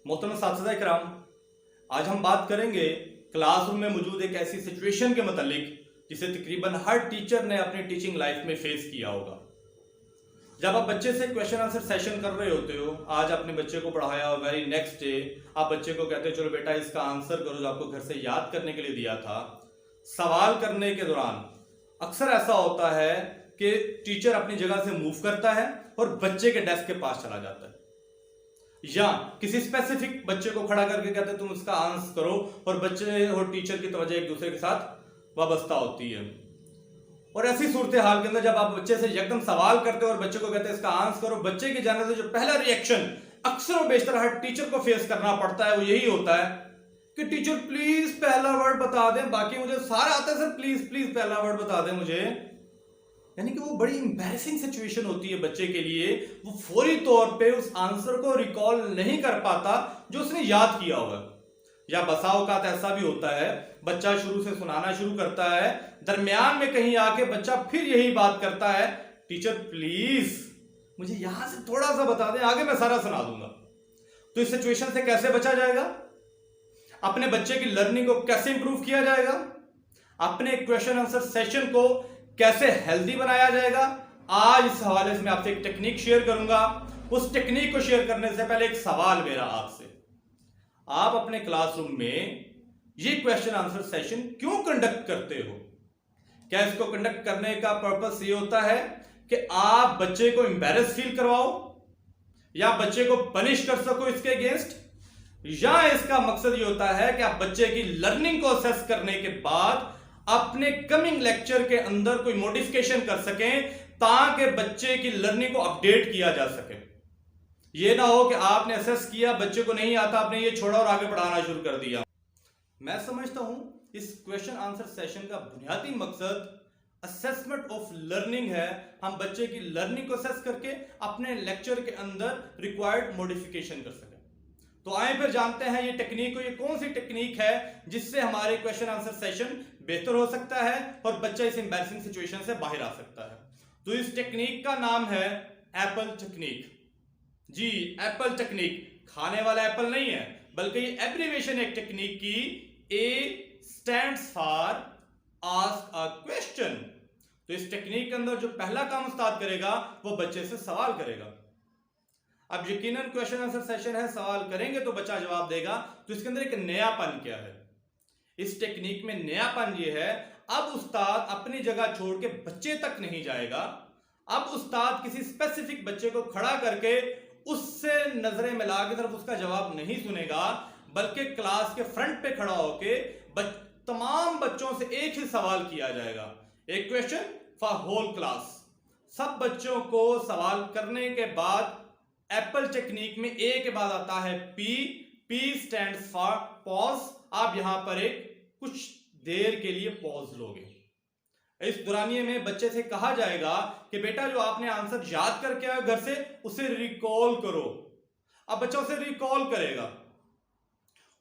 मोहतरम साथिया इकराम, आज हम बात करेंगे क्लासरूम में मौजूद एक ऐसी सिचुएशन के मतलब जिसे तकरीबन हर टीचर ने अपनी टीचिंग लाइफ में फेस किया होगा। जब आप बच्चे से क्वेश्चन आंसर सेशन कर रहे होते हो, आज आपने बच्चे को पढ़ाया, वेरी नेक्स्ट डे आप बच्चे को कहते हो चलो बेटा इसका आंसर करो जो आपको घर से याद करने के लिए दिया था। सवाल करने के दौरान अक्सर ऐसा होता है कि टीचर अपनी जगह से मूव करता है और बच्चे के डेस्क के पास चला जाता है, या किसी स्पेसिफिक बच्चे को खड़ा करके कहते हैं तुम इसका आंसर करो, और बच्चे और टीचर की तवज्जो एक दूसरे के साथ वाबस्ता होती है। और ऐसी सूरत हाल के अंदर जब आप बच्चे से एकदम सवाल करते हो और बच्चे को कहते हैं इसका आंसर करो, बच्चे के जाने से जो पहला रिएक्शन अक्सर और बेशतर हर टीचर को फेस करना पड़ता है वो यही होता है कि टीचर प्लीज पहला वर्ड बता दें, बाकी मुझे सारा आता है सर, प्लीज प्लीज पहला वर्ड बता दें मुझे। यानी कि वो बड़ी इंपैरेसिंग सिचुएशन होती है बच्चे के लिए। वो फौरी तौर पे उस आंसर को रिकॉल नहीं कर पाता जो उसने याद किया होगा, या बसा औकात ऐसा भी होता है बच्चा शुरू से सुनाना शुरू करता है, दरमियान में कहीं आके बच्चा फिर यही बात करता है टीचर प्लीज मुझे यहां से थोड़ा सा बता दें, आगे मैं सारा सुना दूंगा। तो इस सिचुएशन से कैसे बचा जाएगा? अपने बच्चे की लर्निंग को कैसे इंप्रूव किया जाएगा? अपने क्वेश्चन आंसर सेशन को कैसे हेल्दी बनाया जाएगा? आज इस हवाले से मैं आपसे एक टेक्निक शेयर करूंगा। उस टेक्निक को शेयर करने से पहले एक सवाल मेरा आपसे, आप अपने क्लासरूम में ये क्वेश्चन आंसर सेशन क्यों कंडक्ट करते हो? क्या इसको कंडक्ट करने का पर्पस ये होता है कि आप बच्चे को एम्बैरेस फील करवाओ, या बच्चे को पनिश कर सको इसके अगेंस्ट, या इसका मकसद ये होता है कि आप बच्चे की लर्निंग को असेस करने के बाद अपने कमिंग लेक्चर के अंदर कोई मॉडिफिकेशन कर सकें ताकि बच्चे की लर्निंग को अपडेट किया जा सके? ये ना हो कि आपने असेस किया, बच्चे को नहीं आता, आपने ये छोड़ा और आगे पढ़ाना शुरू कर दिया। मैं समझता हूं इस क्वेश्चन आंसर सेशन का बुनियादी मकसद असेसमेंट ऑफ लर्निंग है। हम बच्चे की लर्निंग को असेस करके अपने लेक्चर के अंदर रिक्वायर्ड मॉडिफिकेशन कर सकें। तो आए फिर जानते हैं ये टेक्निक को, ये कौन सी टेक्निक है जिससे हमारे क्वेश्चन आंसर सेशन बेहतर हो सकता है और बच्चा इस एम्बैरेसिंग सिचुएशन से बाहर आ सकता है। तो इस टेक्निक का नाम है एप्पल टेक्निक। जी, एप्पल टेक्निक, खाने वाला एप्पल नहीं है, बल्कि ये एब्रीविएशन एक टेक्निक की। ए stands for ask a question. तो इस टेक्निक के अंदर जो पहला काम उस्ताद करेगा वो बच्चे से सवाल करेगा। अब यकीनन क्वेश्चन आंसर सेशन है, सवाल करेंगे तो बच्चा जवाब देगा। तो इसके अंदर एक नयापन क्या है? इस टेक्निक में नयापन ये है, अब उस्ताद अपनी जगह छोड़ के बच्चे तक नहीं जाएगा। अब उस्ताद किसी स्पेसिफिक बच्चे को खड़ा करके उससे नजरें मिला के सिर्फ उसका जवाब नहीं सुनेगा, बल्कि क्लास के फ्रंट पे खड़ा होके तमाम बच्चों से एक ही सवाल किया जाएगा, एक क्वेश्चन फॉर होल क्लास। सब बच्चों को सवाल करने के बाद एप्पल टेक्निक में ए के बाद आता है P. P stands for pause. आप यहां पर एक कुछ देर के लिए पॉज लोगे। इस दौरानिये में बच्चे से कहा जाएगा कि बेटा जो आपने आंसर याद करके आए घर से उसे रिकॉल करो। अब बच्चा उसे रिकॉल करेगा।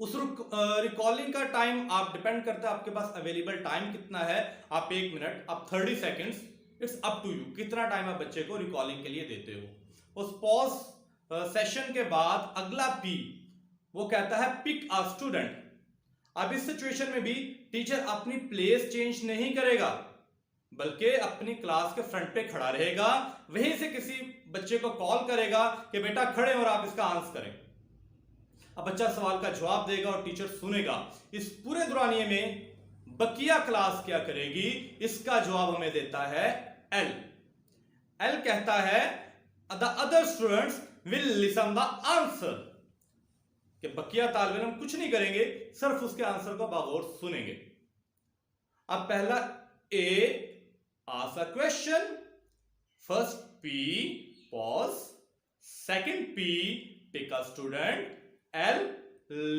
उस रिकॉलिंग का टाइम आप डिपेंड करता है आपके पास अवेलेबल टाइम कितना है। आप 1 मिनट, आप 30 seconds, it's up to you कितना टाइम आप बच्चे को रिकॉलिंग के लिए देते हो। उस पॉज सेशन के बाद अगला पी वो कहता है पिक अ स्टूडेंट। अब इस सिचुएशन में भी टीचर अपनी प्लेस चेंज नहीं करेगा, बल्कि अपनी क्लास के फ्रंट पे खड़ा रहेगा, वहीं से किसी बच्चे को कॉल करेगा कि बेटा खड़े और आप इसका आंसर करें। अब बच्चा सवाल का जवाब देगा और टीचर सुनेगा। इस पूरे दौरानिये में बकिया क्लास क्या करेगी? इसका जवाब हमें देता है एल। एल कहता है the other students will listen the answer, कि बकिया तालिब इल्म कुछ नहीं करेंगे, सिर्फ उसके आंसर को बागौर सुनेंगे। अब पहला ए ask a question, first P pause, second P pick a student, L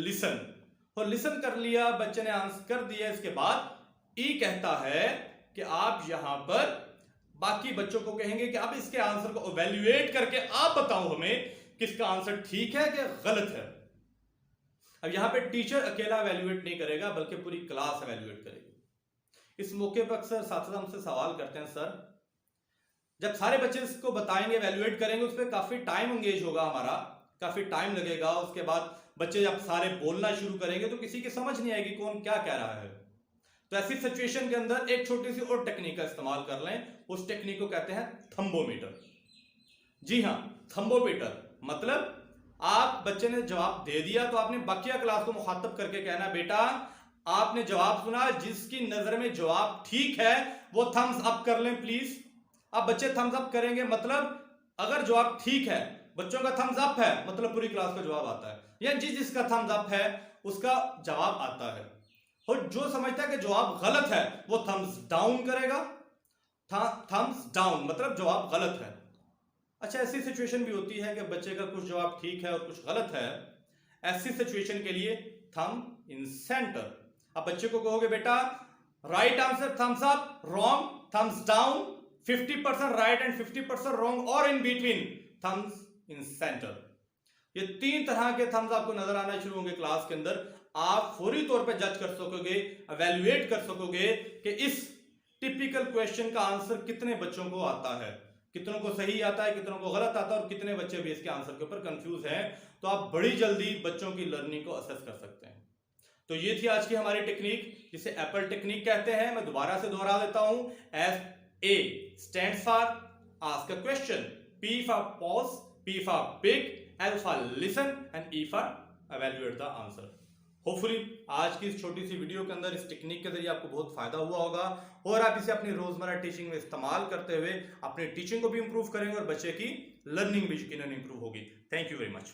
listen। और लिसन कर लिया, बच्चे ने आंसर कर दिया। इसके बाद E कहता है कि आप यहां पर बाकी बच्चों को कहेंगे कि आप इसके आंसर को इवैल्यूएट करके आप बताओ हमें किसका आंसर ठीक है कि गलत है। अब यहां पे टीचर अकेला इवैल्यूएट नहीं करेगा, बल्कि पूरी क्लास इवैल्यूएट करेगी। इस मौके पर अक्सर साथिया हमसे सवाल करते हैं, सर जब सारे बच्चे इसको बताएंगे, इवैल्यूएट करेंगे, उस पर काफी टाइम एंगेज होगा हमारा, काफी टाइम लगेगा, उसके बाद बच्चे जब सारे बोलना शुरू करेंगे तो किसी की समझ नहीं आएगी कौन क्या कह रहा है। तो ऐसी सिचुएशन के अंदर एक छोटी सी और टेक्निक का इस्तेमाल कर लें, उस टेक्निक को कहते हैं थंबोमीटर। जी हां, थंबोमीटर मतलब आप बच्चे ने जवाब दे दिया तो आपने बाकिया क्लास को मुखातब करके कहना, बेटा आपने जवाब सुना, जिसकी नजर में जवाब ठीक है वो थम्स अप कर लें प्लीज। अब बच्चे थम्स अप करेंगे, मतलब अगर जवाब ठीक है, बच्चों का थम्स अप है, मतलब पूरी क्लास का जवाब आता है, या जिसका थम्स अप है उसका जवाब आता है। और जो समझता है कि जवाब गलत है वो थम्स डाउन करेगा। थम्स डाउन मतलब जवाब गलत है। अच्छा, ऐसी सिचुएशन भी होती है कि बच्चे का कुछ जवाब ठीक है और कुछ गलत है। ऐसी सिचुएशन के लिए थंब इन सेंटर। अब बच्चे को कहोगे, बेटा right answer thumbs up, wrong thumbs down, 50% right and 50% wrong, और in between thumbs in centre. ये 3 तरह के थम्स आपको नजर आना शुरू होंगे क्लास के अंदर। आप फौरी तौर पे जज कर सकोगे, एवेल्युएट कर सकोगे कि इस टिपिकल क्वेश्चन का आंसर कितने बच्चों को आता है, कितनों को सही आता है, कितनों को गलत आता है, और कितने बच्चे भी इसके आंसर के ऊपर कंफ्यूज हैं। तो आप बड़ी जल्दी बच्चों की लर्निंग को असेस कर सकते हैं। तो ये थी आज की हमारी टेक्निक, जिसे एप्पल टेक्निक कहते हैं। मैं दोबारा से दोहरा देता हूं। S A stands for ask a question, P for pause, P for pick, L for listen and E for evaluate the answer. Hopefully आज की इस छोटी सी वीडियो के अंदर इस टेक्निक के जरिए आपको बहुत फायदा हुआ होगा, और आप इसे अपनी रोजमर्रा टीचिंग में इस्तेमाल करते हुए अपनी टीचिंग को भी इंप्रूव करेंगे और बच्चे की लर्निंग भी यकीनन इंप्रूव होगी। Thank you very much.